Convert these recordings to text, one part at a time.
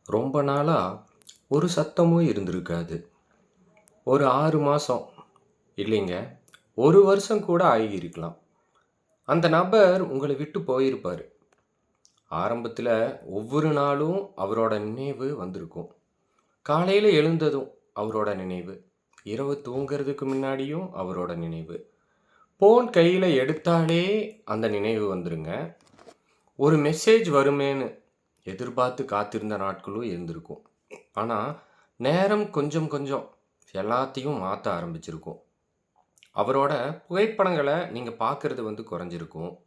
ரொம்ப நாளா ஒரு சத்தமும் இருந்திருக்காது. ஒரு 6 மாசம் இல்லைங்க, 1 வருஷம் கூட ஆகியிருக்கலாம். அந்த நபர் உங்கள விட்டு போயிருப்பாரு. ஆரம்பத்தில ஒவ்வொரு நாளும் அவரோட நினைவு வந்திருக்கும். காலையில எழுந்ததும் அவரோட நினைவு. இரவு தூங்குறதுக்கு முன்னாடியும் அவரோட நினைவு. ஃபோன் கையில எடுத்தாலே அந்த நினைவு வந்துருங்க. ஒரு மெசேஜ் வருமேன்னு எதிர்பார்த்து காத்திருந்த நாட்களும் இருந்திருக்கும். ஆனா, நேரம் கொஞ்சம் கொஞ்சம் எல்லாத்தையும் மாத்த ஆரம்பிச்சிருக்கும். அவரோட புகைப்படங்கள நீங்க பார்க்கறது குறைஞ்சிருக்கும்.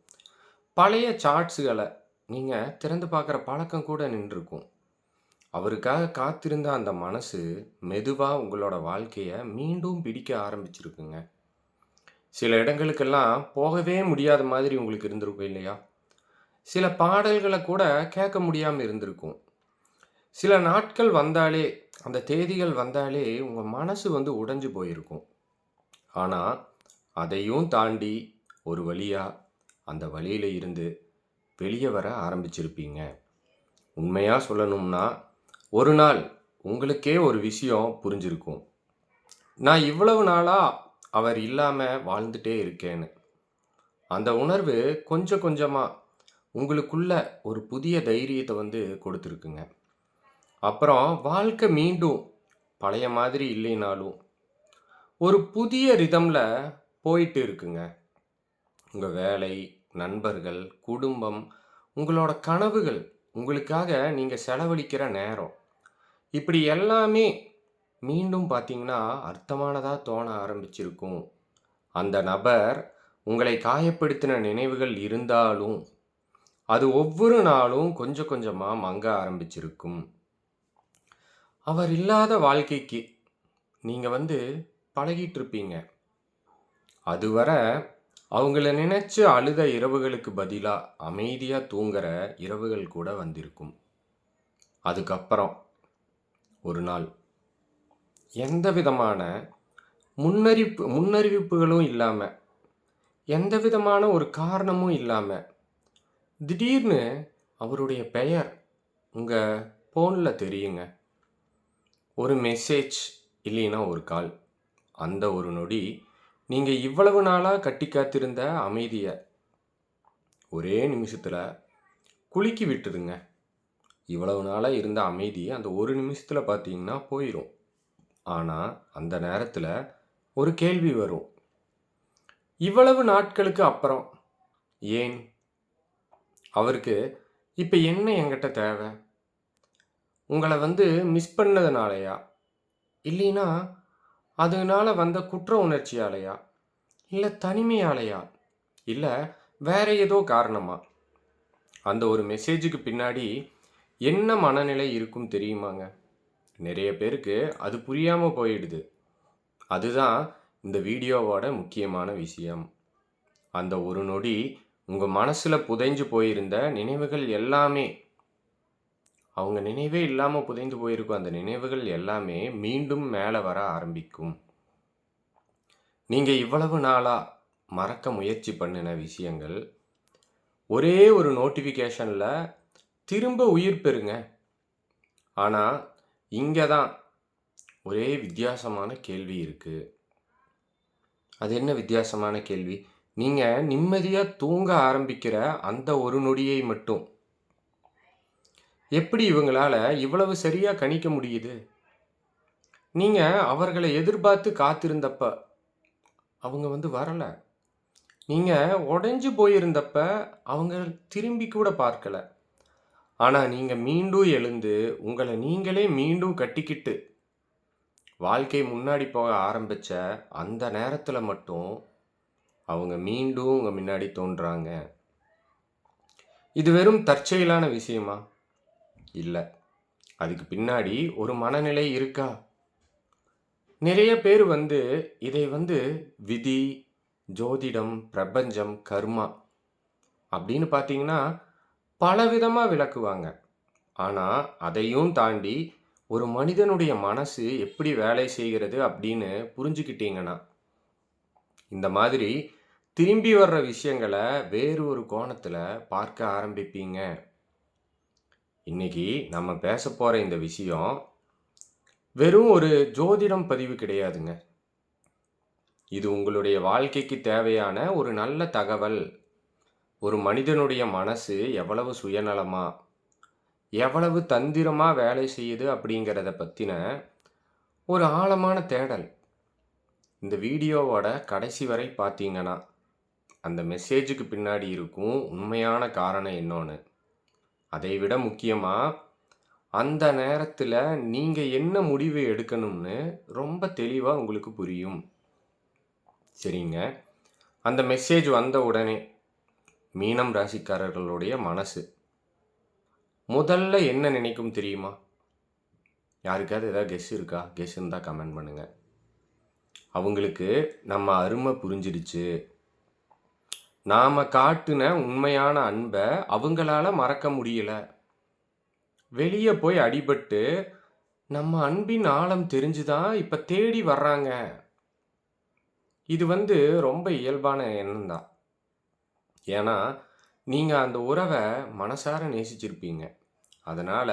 பழைய சார்ட்ஸுகள நீங்க திறந்து பார்க்குற பழக்கம் கூட நின்றுருக்கும். அவருக்காக காத்திருந்த அந்த மனசு மெதுவா உங்களோட வாழ்க்கைய மீண்டும் பிடிக்க ஆரம்பிச்சிருக்குங்க. சில இடங்களுக்கெல்லாம் போகவே முடியாத மாதிரி உங்களுக்கு இருந்திருக்கும் இல்லையா? சில பாடல்கள கூட கேட்க முடியாம இருந்திருக்கும். சில நாட்கள் வந்தாலே, அந்த தேதிகள் வந்தாலே உங்க மனசு உடைஞ்சு போயிருக்கும். ஆனா, அதையும் தாண்டி ஒரு வழியா அந்த வழியில இருந்து வெளிய வர ஆரம்பிச்சிருப்பீங்க. உண்மையா சொல்லணும்னா, ஒரு நாள் உங்களுக்கே ஒரு விஷயம் புரிஞ்சிருக்கும். நான் இவ்வளவு நாளா அவர் இல்லாம வாழ்ந்துட்டே இருக்கேன்னு. அந்த உணர்வு கொஞ்சம் கொஞ்சமா உங்களுக்குள்ள ஒரு புதிய தைரியத்த கொடுத்துருக்குங்க. அப்புறம் வாழ்க்கை மீண்டும் பழைய மாதிரி இல்லைனாலும், ஒரு புதிய ரிதம்ல போயிட்டு இருக்குங்க. உங்க வேலை, நண்பர்கள், குடும்பம், உங்களோட கனவுகள், உங்களுக்காக நீங்க செலவழிக்கிற நேரம், இப்படி எல்லாமே மீண்டும் பார்த்தீங்கன்னா, அர்த்தமானதா தோண ஆரம்பிச்சிருக்கும். அந்த நபர் உங்களை காயப்படுத்தின நினைவுகள் இருந்தாலும், அது ஒவ்வொரு நாளும் கொஞ்சம் கொஞ்சமா மங்க ஆரம்பிச்சிருக்கும். அவர் இல்லாத வாழ்க்கைக்கு நீங்க பழகிட்டுருப்பீங்க. அதுவரை அவங்கள நினைச்சு அழுத இரவுகளுக்கு பதிலா அமைதியா தூங்குற இரவுகள் கூட வந்திருக்கும். அதுக்கப்புறம் ஒரு நாள் எந்த விதமான முன்னறிவிப்புகளும் இல்லாம, எந்த விதமான ஒரு காரணமும் இல்லாம, திடீர்னு அவருடைய பெயர் உங்க ஃபோன்ல தெரியுங்க. ஒரு மெசேஜ் இல்லைன்னா ஒரு கால். அந்த ஒரு நொடி நீங்க இவ்வளவு நாளா கட்டி காத்திருந்த அமைதிய ஒரே நிமிஷத்துல குலுக்கி விட்டுதுங்க. இவ்வளவு நாளா இருந்த அமைதி அந்த ஒரு நிமிஷத்துல பார்த்தீங்கன்னா போயிரும். ஆனா, அந்த நேரத்துல ஒரு கேள்வி வரும். இவ்வளவு நாட்களுக்கு அப்புறம் ஏன்? அவருக்கு இப்ப என்ன என்கிட்ட தேவ? உங்கள மிஸ் பண்ணதுனாலயா? இல்லைன்னா, அதனால வந்த குற்ற உணர்ச்சியாலயா? இல்ல தனிமையாலயா? இல்ல வேற ஏதோ காரணமா? அந்த ஒரு மெசேஜுக்கு பின்னாடி என்ன மனநிலை இருக்கும் தெரியுமாங்க? நிறைய பேருக்கு அது புரியாம போயிடுது. அதுதான் இந்த வீடியோவோட முக்கியமான விஷயம். அந்த ஒரு நொடி உங்க மனசுல புதைஞ்சு போயிருந்த நினைவுகள் எல்லாமே, அவங்க நினைவே இல்லாம புதைந்து போயிருக்கும் அந்த நினைவுகள் எல்லாமே மீண்டும் மேல வர ஆரம்பிக்கும். நீங்க இவ்வளவு நாளா மறக்க முயற்சி பண்ணின விஷயங்கள், ஒரே ஒரு நோட்டிஃபிகேஷன்ல திரும்ப உயிர் பெறுங்க. ஆனா, இங்க தான் ஒரே வித்தியாசமான கேள்வி இருக்கு. அது என்ன வித்தியாசமான கேள்வி? நீங்க நிம்மதியா தூங்க ஆரம்பிக்கிற அந்த ஒரு நொடியை மட்டும், எப்படி இவங்களால இவ்வளவு சரியா கணிக்க முடியுது? நீங்க அவர்கள எதிர்பார்த்து காத்திருந்தப்ப, அவங்க வரல. நீங்க உடைஞ்சு போயிருந்தப்ப, அவங்க திரும்பி கூட பார்க்கல. ஆனா நீங்க மீண்டும் எழுந்து, உங்கள நீங்களே மீண்டும் கட்டிக்கிட்டு, வாழ்க்கை முன்னாடி போக ஆரம்பிச்ச அந்த நேரத்துல மட்டும், அவங்க மீண்டும் உங்க முன்னாடி தோன்றாங்க. இது வெறும் தற்செயலான விஷயமா? இல்ல. அதுக்கு பின்னாடி ஒரு மனநிலை இருக்கா? நிறைய பேர் இதை விதி, ஜோதிடம், பிரபஞ்சம், கர்மா அப்படின்னு பார்த்தீங்கன்னா, பலவிதமா விளக்குவாங்க. ஆனா, அதையும் தாண்டி ஒரு மனிதனுடைய மனசு எப்படி வேலை செய்கிறது அப்படின்னு புரிஞ்சுக்கிட்டீங்கன்னா, இந்த மாதிரி திரும்பி வர்ற விஷயங்கள வேறு ஒரு கோணத்துல பார்க்க ஆரம்பிப்பீங்க. இன்னைக்கு நம்ம பேசப் போற இந்த விஷயம் வெறும் ஒரு ஜோதிடம் பதிவு கிடையாதுங்க. இது உங்களுடைய வாழ்க்கைக்கு தேவையான ஒரு நல்ல தகவல். ஒரு மனிதனுடைய மனசு எவ்வளவு சுயநலமா, எவ்வளவு தந்திரமா வேலை செய்யுது அப்படிங்கிறத பத்தின ஒரு ஆழமான தேடல். இந்த வீடியோவோட கடைசி வரை பார்த்தீங்கன்னா, அந்த மெசேஜுக்கு பின்னாடி இருக்கும் உண்மையான காரணம் என்னன்னு, அதைவிட முக்கியமா, அந்த நேரத்துல நீங்க என்ன முடிவு எடுக்கணும்னு ரொம்ப தெளிவா உங்களுக்கு புரியும். சரிங்க. அந்த மெசேஜ் வந்த உடனே, மீனம் ராசிக்காரர்களுடைய மனசு முதல்ல என்ன நினைக்கும் தெரியுமா? யாருக்காவது ஏதாவது கெஸ் இருக்கா? கெஸ் இருந்தா கமெண்ட் பண்ணுங்க. அவங்களுக்கு நம்ம அருமை புரிஞ்சிடுச்சு. நாம காட்டுன உண்மையான அன்ப அவங்களால மறக்க முடியல. வெளிய போய் அடிபட்டு, நம்ம அன்பின் ஆழம் தெரிஞ்சு தான் இப்ப தேடி வர்றாங்க. இது ரொம்ப இயல்பான எண்ணம் தான். ஏன்னா, நீங்க அந்த உறவ மனசார நேசிச்சிருப்பீங்க. அதனால,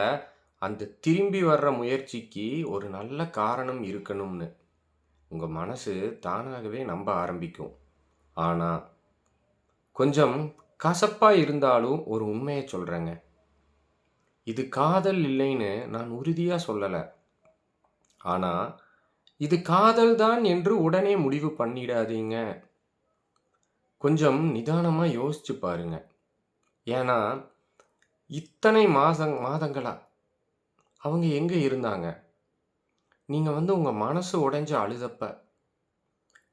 அந்த திரும்பி வர்ற முயற்சிக்கு ஒரு நல்ல காரணம் இருக்கணும்னு, உங்க மனசு தானாகவே நம்ப ஆரம்பிக்கும். ஆனா, கொஞ்சம் கசப்பா இருந்தாலும் ஒரு உண்மைய சொல்றேங்க. இது காதல் இல்லைன்னு நான் உறுதியா சொல்லல. ஆனா, இது காதல் தான் என்று உடனே முடிவு பண்ணிடாதீங்க. கொஞ்சம் நிதானமா யோசிச்சு பாருங்க. ஏன்னா, இத்தனை மாதங்களா அவங்க எங்க இருந்தாங்க? நீங்க உங்க மனசு உடைஞ்சு அழுதப்ப,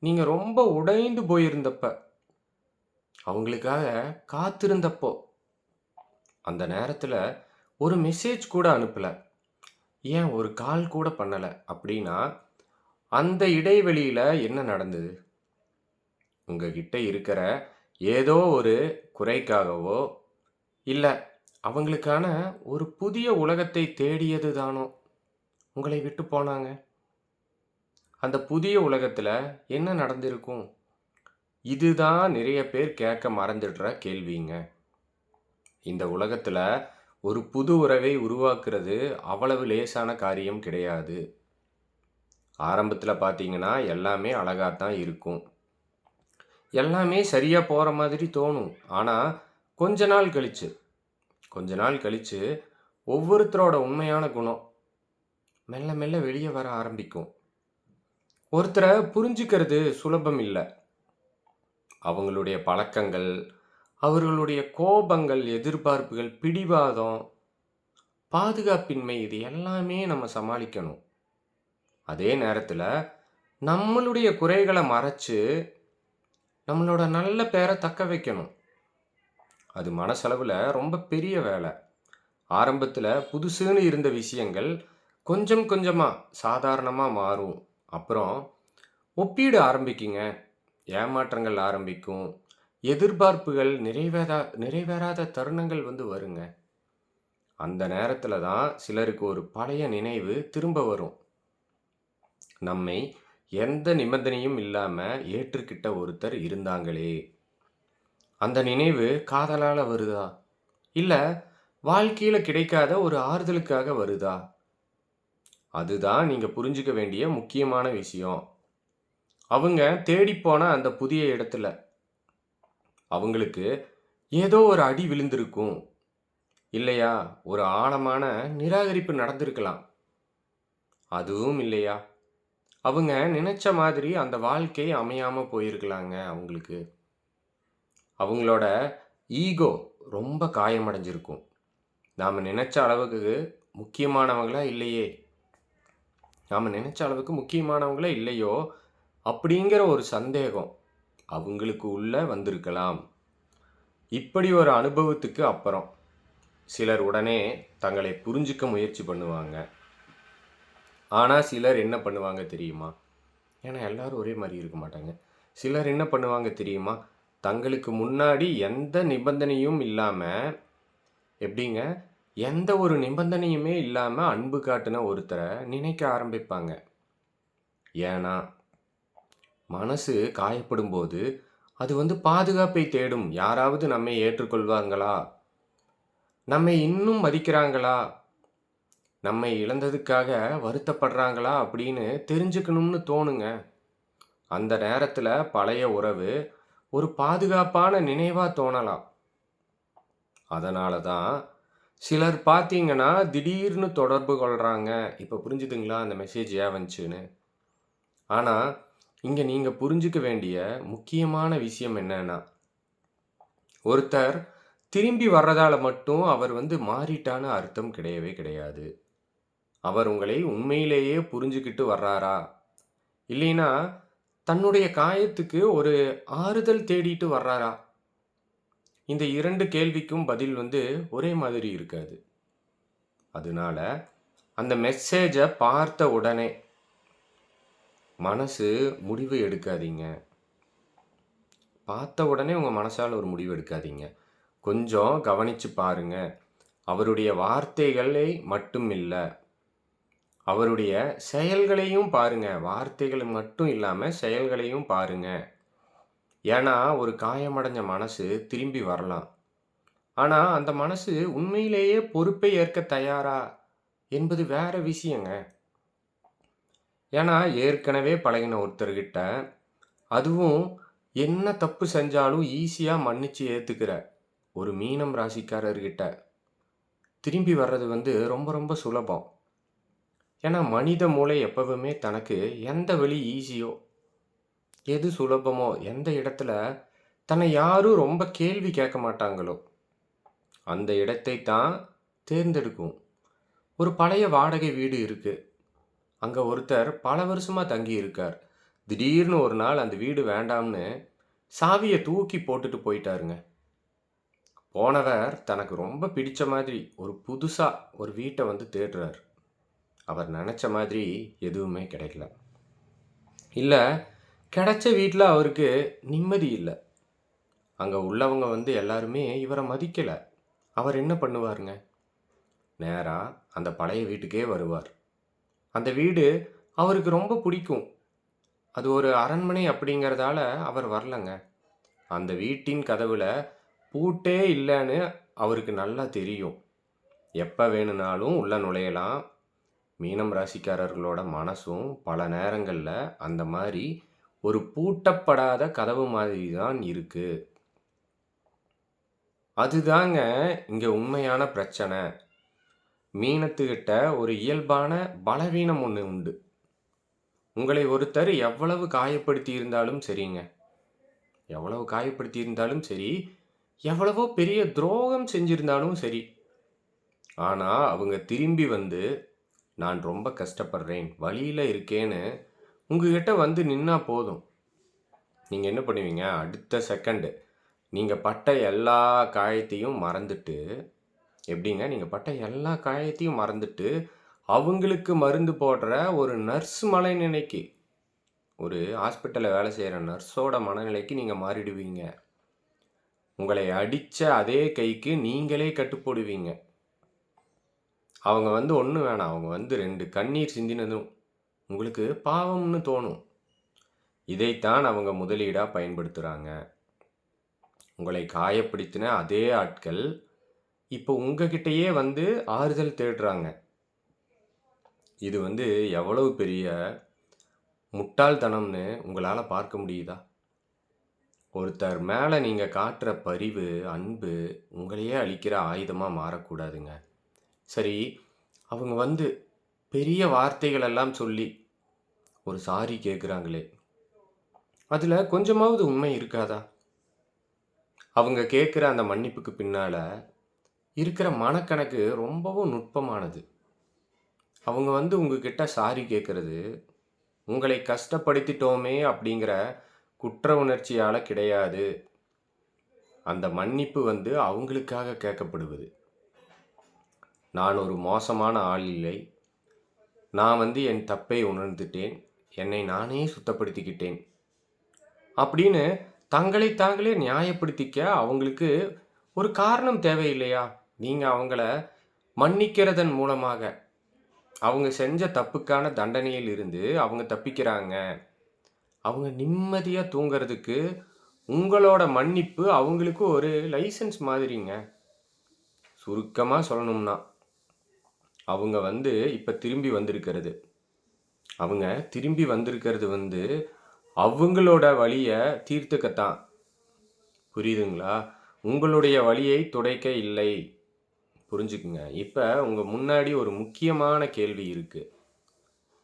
நீங்க ரொம்ப உடைந்து போயிருந்தப்ப, அவங்களுக்காக காத்திருந்தப்போ, அந்த நேரத்துல ஒரு மெசேஜ் கூட அனுப்பல. ஏன் ஒரு கால் கூட பண்ணல அப்படின்னா, அந்த இடைவெளியில என்ன நடந்தது? உங்ககிட்ட இருக்கிற ஏதோ ஒரு குறைக்காகவோ, இல்ல அவங்களுக்கான ஒரு புதிய உலகத்தை தேடியது தானோ உங்களை விட்டு போனாங்க. அந்த புதிய உலகத்துல என்ன நடந்திருக்கும்? இதுதான் நிறைய பேர் கேட்க மறந்துடுற கேள்விங்க. இந்த உலகத்துல ஒரு புது உறவை உருவாக்குறது அவ்வளவு லேசான காரியம் கிடையாது. ஆரம்பத்துல பார்த்தீங்கன்னா, எல்லாமே அழகாத்தான் இருக்கும். எல்லாமே சரியா போற மாதிரி தோணும். ஆனா, கொஞ்ச நாள் கழிச்சு கொஞ்ச நாள் கழிச்சு ஒவ்வொருத்தரோட உண்மையான குணம் மெல்ல மெல்ல வெளிய வர ஆரம்பிக்கும். ஒருத்தர புரிஞ்சுக்கிறது சுலபம் இல்ல. அவங்களுடைய பழக்கங்கள், அவர்களுடைய கோபங்கள், எதிர்பார்ப்புகள், பிடிவாதம், பாதுகாப்பின்மை இது எல்லாமே நம்ம சமாளிக்கணும். அதே நேரத்துல நம்மளுடைய குறைகள மறைச்சு, நம்மளோட நல்ல பேர தக்க வைக்கணும். அது மனசளவுல ரொம்ப பெரிய வேல. ஆரம்பத்துல புதுசுன்னு இருந்த விஷயங்கள் கொஞ்சம் கொஞ்சமா சாதாரணமா மாறும். அப்புறம் ஒப்பீடு ஆரம்பிக்குங்க. ஏமாற்றங்கள் ஆரம்பிக்கும். எதிர்பார்ப்புகள் நிறைவேறாத தருணங்கள் வருங்க. அந்த நேரத்துல தான் சிலருக்கு ஒரு பழைய நினைவு திரும்ப வரும். நம்மை எந்த நிபந்தனையும் இல்லாம ஏற்றுக்கிட்ட ஒருத்தர் இருந்தாங்களே! அந்த நினைவு காதலால வருதா? இல்ல வாழ்க்கையில கிடைக்காத ஒரு ஆறுதலுக்காக வருதா? அதுதான் நீங்க புரிஞ்சுக்க வேண்டிய முக்கியமான விஷயம். அவங்க தேடிப்போன அந்த புதிய இடத்துல, அவங்களுக்கு ஏதோ ஒரு அடி விழுந்திருக்கும். இல்லையா, ஒரு ஆழமான நிராகரிப்பு நடந்திருக்கலாம். அதுவும் இல்லையா, அவங்க நினைச்ச மாதிரி அந்த வாழ்க்கை அமையாம போயிருக்கலாங்க அவங்களுக்கு. அவங்களோட ஈகோ ரொம்ப காயமடைஞ்சிருக்கும். நாம நினைச்ச அளவுக்கு முக்கியமானவங்களா இல்லையே! நாம நினைச்ச அளவுக்கு முக்கியமானவங்களா இல்லையோ! அப்படிங்கிற ஒரு சந்தேகம் அவங்களுக்கு உள்ள வந்திருக்கலாம். இப்படி ஒரு அனுபவத்துக்கு அப்புறம், சிலர் உடனே தங்களை புரிஞ்சுக்க முயற்சி பண்ணுவாங்க. ஆனா, சிலர் என்ன பண்ணுவாங்க தெரியுமா? ஏன்னா எல்லாரும் ஒரே மாரி இருக்க மாட்டாங்க. சிலர் என்ன பண்ணுவாங்க தெரியுமா? தங்களுக்கு முன்னாடி எந்த நிபந்தனையும் இல்லாம எப்படிங்க? எந்த ஒரு நிபந்தனையுமே இல்லாம அன்பு காட்டுன ஒருத்தர நினைக்க ஆரம்பிப்பாங்க. ஏன்னா, மனசு காயப்படும்போது, அது பாதுகாப்பை தேடும். யாராவது நம்மை ஏற்றுக்கொள்வாங்களா? நம்மை இன்னும் மதிக்கிறாங்களா? நம்மை இழந்ததுக்காக வருத்தப்படுறாங்களா அப்படின்னு தெரிஞ்சுக்கணும்னு தோணுங்க. அந்த நேரத்துல பழைய உறவு ஒரு பாதுகாப்பான நினைவா தோணலாம். அதனால தான் சிலர் பார்த்தீங்கன்னா, திடீர்னு தொடர்பு கொள்றாங்க. இப்ப புரிஞ்சுதுங்களா அந்த மெசேஜ் ஏன் வந்துச்சுன்னு? ஆனா, இங்க நீங்க புரிஞ்சுக்க வேண்டிய முக்கியமான விஷயம் என்னன்னா, ஒருத்தர் திரும்பி வர்றதால மட்டும் அவர் மாறிட்டான்னு அர்த்தம் கிடையவே கிடையாது. அவர் உங்களை உண்மையிலேயே புரிஞ்சுகிட்டு வர்றாரா? இல்லைன்னா, தன்னுடைய காயத்துக்கு ஒரு ஆறுதல் தேடிட்டு வர்றாரா? இந்த 2 கேள்விக்கும் பதில் ஒரே மாதிரி இருக்காது. அதனால, அந்த மெசேஜ பார்த்த உடனே மனசு முடிவு எடுக்காதீங்க. பார்த்த உடனே உங்க மனசால ஒரு முடிவு எடுக்காதீங்க. கொஞ்சம் கவனிச்சு பாருங்க. அவருடைய வார்த்தைகளை மட்டும் இல்ல, அவருடைய செயல்களையும் பாருங்க. வார்த்தைகள் மட்டும் இல்லாம செயல்களையும் பாருங்க. ஏன்னா, ஒரு காயமடைஞ்ச மனசு திரும்பி வரலாம். ஆனா, அந்த மனசு உண்மையிலேயே பொறுப்பை ஏற்க தயாரா என்பது வேற விஷயங்க. ஏன்னா, ஏற்கனவே பழகின ஒருத்தர்கிட்ட, அதுவும் என்ன தப்பு செஞ்சாலும் ஈஸியா மன்னிச்சு ஏத்துக்கிற ஒரு மீனம் ராசிக்காரர்கிட்ட திரும்பி வர்றது ரொம்ப ரொம்ப சுலபம். ஏன்னா, மனித மூளை எப்பவுமே தனக்கு எந்த வழி ஈஸியோ, எது சுலபமோ, எந்த இடத்துல தன்னை யாரும் ரொம்ப கேள்வி கேட்க மாட்டாங்களோ, அந்த இடத்தை தான் தேர்ந்தெடுக்கும். ஒரு பழைய வாடகை வீடு இருக்கு. அங்க ஒருத்தர் பல வருஷமா தங்கி இருக்கார். திடீர்னு ஒரு நாள் அந்த வீடு வேண்டாம்னு சாவிய தூக்கி போட்டுட்டு போயிட்டாருங்க. போனவர் தனக்கு ரொம்ப பிடிச்ச மாதிரி ஒரு புதுசா ஒரு வீட்ட தேடுறார். அவர் நெனச்ச மாதிரி எதுவுமே கிடைக்கல. இல்ல, கிடைச்ச வீட்ல அவருக்கு நிம்மதி இல்ல. அங்க உள்ளவங்க எல்லாருமே இவர மதிக்கல. அவர் என்ன பண்ணுவாருங்க? நேரா அந்த பழைய வீட்டுக்கே வருவார். அந்த வீடு அவருக்கு ரொம்ப பிடிக்கும். அது ஒரு அரண்மனை அப்படிங்கிறதால அவர் வரலங்க. அந்த வீட்டின் கதவுல பூட்டே இல்லன்னு அவருக்கு நல்லா தெரியும். எப்ப வேணும்னாலும் உள்ள நுழையலாம். மீனம் ராசிக்காரர்களோட மனசும் பல நேரங்கள்ல அந்த மாரி ஒரு பூட்டப்படாத கதவு மாதிரி தான் இருக்கு. அதுதாங்க இங்க உண்மையான பிரச்சனை. மீனத்துக்கிட்ட ஒரு இயல்பான பலவீனம் ஒண்ணு உண்டு. உங்களை ஒருத்தர் எவ்வளவு காயப்படுத்தி இருந்தாலும் சரிங்க. எவ்வளவு காயப்படுத்தி இருந்தாலும் சரி, எவ்வளவோ பெரிய துரோகம் செஞ்சிருந்தாலும் சரி. ஆனா, அவங்க திரும்பி நான் ரொம்ப கஷ்டப்படுறேன், வலியில இருக்கேன்னு உங்ககிட்ட நின்னா போதும். நீங்க என்ன பண்ணுவீங்க? அடுத்த செகண்ட் நீங்க பட்ட எல்லா காயத்தையும் மறந்துட்டு எப்படிங்க? நீங்க பட்ட எல்லா காயத்தையும் மறந்துட்டு, அவங்களுக்கு மருந்து போடுற ஒரு நர்ஸ் மனநிலைக்கு, ஒரு ஹாஸ்பிட்டல்ல வேலை செய்ற நர்ஸோட மனநிலைக்கு நீங்க மாறிடுவீங்க. உங்களை அடிச்ச அதே கைக்கு நீங்களே கட்டு போடுவீங்க. அவங்க ஒண்ணும் வேணாம். அவங்க 2 கண்ணீர் சிந்தினதும் உங்களுக்கு பாவம்னு தோணும். இதைத்தான் அவங்க முதலீடா பயன்படுத்துறாங்க. உங்களை காயப்படுத்தின அதே ஆட்கள், இப்போ உங்ககிட்டயே ஆறுதல் தேடுறாங்க. இது எவ்வளவு பெரிய முட்டாள்தனம்னு உங்களால பார்க்க முடியுதா? ஒருத்தர் மேல நீங்க காட்டுற பரிவு, அன்பு உங்களையே அழிக்கிற ஆயுதமா மாறக்கூடாதுங்க. சரி, அவங்க பெரிய வார்த்தைகள் எல்லாம் சொல்லி ஒரு சாரி கேட்குறாங்களே, அதுல கொஞ்சமாவது உண்மை இருக்காதா? அவங்க கேட்குற அந்த மன்னிப்புக்கு பின்னால இருக்கிற மனக்கணக்கு ரொம்பவும் நுட்பமானது. அவங்க உங்ககிட்ட சாரி கேட்கறது, உங்களை கஷ்டப்படுத்திட்டோமே அப்படிங்கிற குற்ற உணர்ச்சியால கிடையாது. அந்த மன்னிப்பு அவங்களுக்காக கேட்கப்படுவது. நான் ஒரு மோசமான ஆள் இல்லை. நான் என் தப்பை உணர்ந்துட்டேன். என்னை நானே சுத்தப்படுத்திக்கிட்டேன். அப்படின்னு தங்களை தாங்களே நியாயப்படுத்திக்க அவங்களுக்கு ஒரு காரணம் தேவையில்லையா? நீங்க அவங்கள மன்னிக்கிறதன் மூலமாக அவங்க செஞ்ச தப்புக்கான தண்டனையில் இருந்து அவங்க தப்பிக்கிறாங்க. அவங்க நிம்மதியா தூங்குறதுக்கு உங்களோட மன்னிப்பு அவங்களுக்கு ஒரு லைசென்ஸ் மாதிரிங்க. சுருக்கமா சொல்லணும்னா, அவங்க வந்து இப்ப திரும்பி வந்திருக்கிறது. அவங்க திரும்பி வந்திருக்கிறது வந்து, அவங்களோட வலிய தீர்த்துக்கத்தான். புரியுதுங்களா? உங்களுடைய வலியை துடைக்க இல்லை. புரிஞ்சுக்குங்க. இப்ப உங்க முன்னாடி ஒரு முக்கியமான கேள்வி இருக்கு.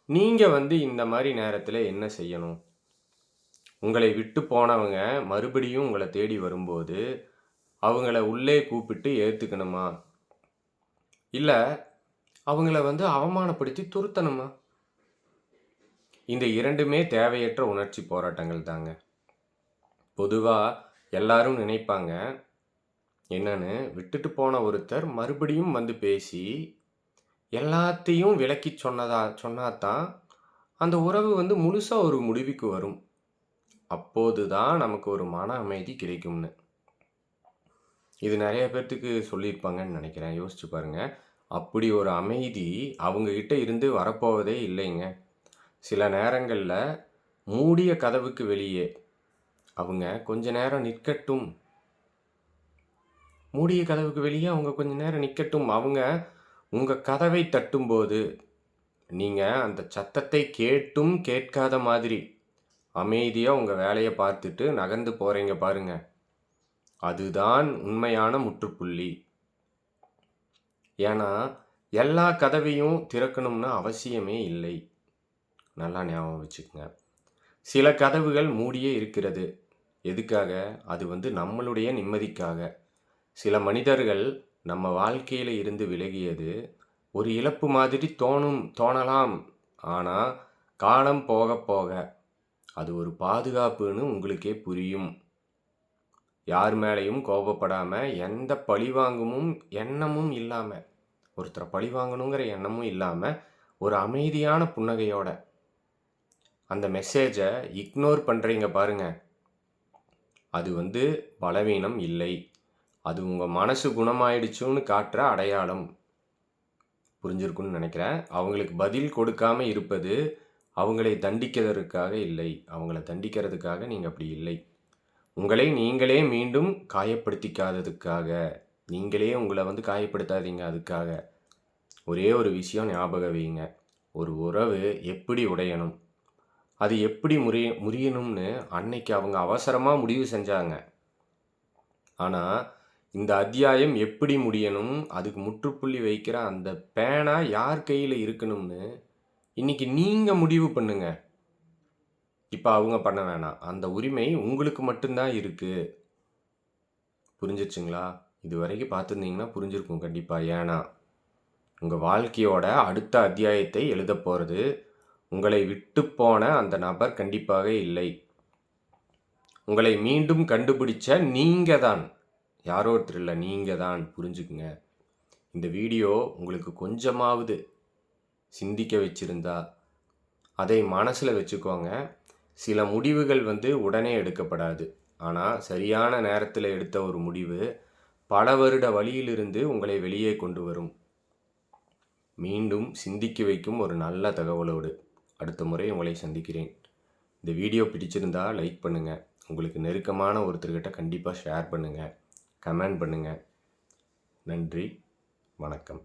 நீங்க வந்து இந்த மாரி நேரத்தில என்ன செய்யணும்? உங்களை விட்டு போனவங்க மறுபடியும் உங்கள தேடி வரும்போது, அவங்கள உள்ளே கூப்பிட்டு ஏத்துக்கணுமா? இல்ல அவங்கள வந்து அவமானப்படுத்தி துரத்தணுமா? இந்த 2மே தேவையற்ற உணர்ச்சி போராட்டங்கள் தாங்க. பொதுவா எல்லாரும் நினைப்பாங்க, என்னன்னு விட்டுட்டு போன ஒருத்தர் மறுபடியும் வந்து பேசி, எல்லாத்தையும் விளக்கிச் சொன்னா தான், அந்த உறவு வந்து முழுசா ஒரு முடிவுக்கு வரும். அப்போது தான் நமக்கு ஒரு மன அமைதி கிடைக்கும்னு. இது நெறைய பேத்துக்கு சொல்லியிருப்பாங்கன்னு நெனைக்கிறேன். யோசிச்சு பாருங்க. அப்படி ஒரு அமைதி அவங்க கிட்ட இருந்து வரப்போவதே இல்லைங்க. சில நேரங்கள்ல மூடிய கதவுக்கு வெளியே அவங்க கொஞ்ச நேரம் நிற்கட்டும். மூடிய கதவுக்கு வெளியே அவங்க கொஞ்ச நேரம் நிக்கட்டும். அவங்க உங்க கதவை தட்டும்போது, நீங்க அந்த சத்தத்தை கேட்டும் கேட்காத மாதிரி, அமைதியா உங்க வேலைய பார்த்துட்டு நகர்ந்து போறீங்க பாருங்க. அதுதான் உண்மையான முற்றுப்புள்ளி. ஏன்னா, எல்லா கதவையும் திறக்கணும்னு அவசியமே இல்லை. நல்லா ஞாபகம் வச்சுக்கங்க. சில கதவுகள் மூடியே இருக்கிறது. எதுக்காக? அது வந்து நம்மளுடைய நிம்மதிக்காக. சில மனிதர்கள் நம்ம வாழ்க்கையில இருந்து விலகியது ஒரு இழப்பு மாதிரி தோணலாம். ஆனா, காலம் போக போக அது ஒரு பாதுகாப்புன்னு உங்களுக்கே புரியும். யார் மேலயும் கோபப்படாம, எந்த பழிவாங்கமும் எண்ணமும் இல்லாம, ஒருத்தர பழிவாங்கணுங்கிற எண்ணமும் இல்லாம, ஒரு அமைதியான புன்னகையோட, அந்த மெசேஜ இக்னோர் பண்றீங்க பாருங்க. அது வந்து பலவீனம் இல்லை. அது உங்க மனசு குணமாயிடுச்சுன்னு காட்டுற அடையாளம். புரிஞ்சிருக்கும்னு நெனைக்கிறேன். அவங்களுக்கு பதில் கொடுக்காம இருப்பது, அவங்களை தண்டிக்கிறதற்காக இல்லை. அவங்கள தண்டிக்கிறதுக்காக நீங்க அப்படி இல்லை. உங்களை நீங்களே மீண்டும் காயப்படுத்திக்காததுக்காக. நீங்களே உங்கள வந்து காயப்படுத்தாதீங்க அதுக்காக. ஒரே ஒரு விஷயம் ஞாபகம் வையுங்க. ஒரு உறவு எப்படி உடையணும்? அது எப்படி முறியணும்னு அன்னைக்கு அவங்க அவசரமா முடிவு செஞ்சாங்க. ஆனா, இந்த அத்தியாயம் எப்படி முடியணும்? அதுக்கு முற்றுப்புள்ளி வைக்கிற அந்த பேனா யார் கையில இருக்கணும்னு, இன்னைக்கு நீங்க முடிவு பண்ணுங்க. இப்ப அவங்க பண்ண வேணாம். அந்த உரிமை உங்களுக்கு மட்டும் தான் இருக்கு. புரிஞ்சிருச்சுங்களா? இதுவரைக்கும் பார்த்துருந்தீங்கன்னா புரிஞ்சிருக்கும் கண்டிப்பா. ஏன்னா, உங்க வாழ்க்கையோட அடுத்த அத்தியாயத்தை எழுதப் போறது, உங்களை விட்டுப் போன அந்த நபர் கண்டிப்பாக இல்லை. உங்களை மீண்டும் கண்டுபிடிச்ச நீங்க தான். யாரோ ஒருத்தர் இல்ல. நீங்க தான். புரிஞ்சுக்குங்க. இந்த வீடியோ உங்களுக்கு கொஞ்சமாவது சிந்திக்க வச்சிருந்தா, அதை மனசுல வச்சுக்கோங்க. சில முடிவுகள் வந்து உடனே எடுக்கப்படாது. ஆனா, சரியான நேரத்துல எடுத்த ஒரு முடிவு, பல வருட வலியிலிருந்து உங்களை வெளியே கொண்டு வரும். மீண்டும் சிந்திக்க வைக்கும் ஒரு நல்ல தகவலோடு, அடுத்த முறை உங்களை சந்திக்கிறேன். இந்த வீடியோ பிடிச்சிருந்தா லைக் பண்ணுங்க. உங்களுக்கு நெருக்கமான ஒருத்தர்கிட்ட கண்டிப்பா ஷேர் பண்ணுங்க. கமெண்ட் பண்ணுங்க. நன்றி. வணக்கம்.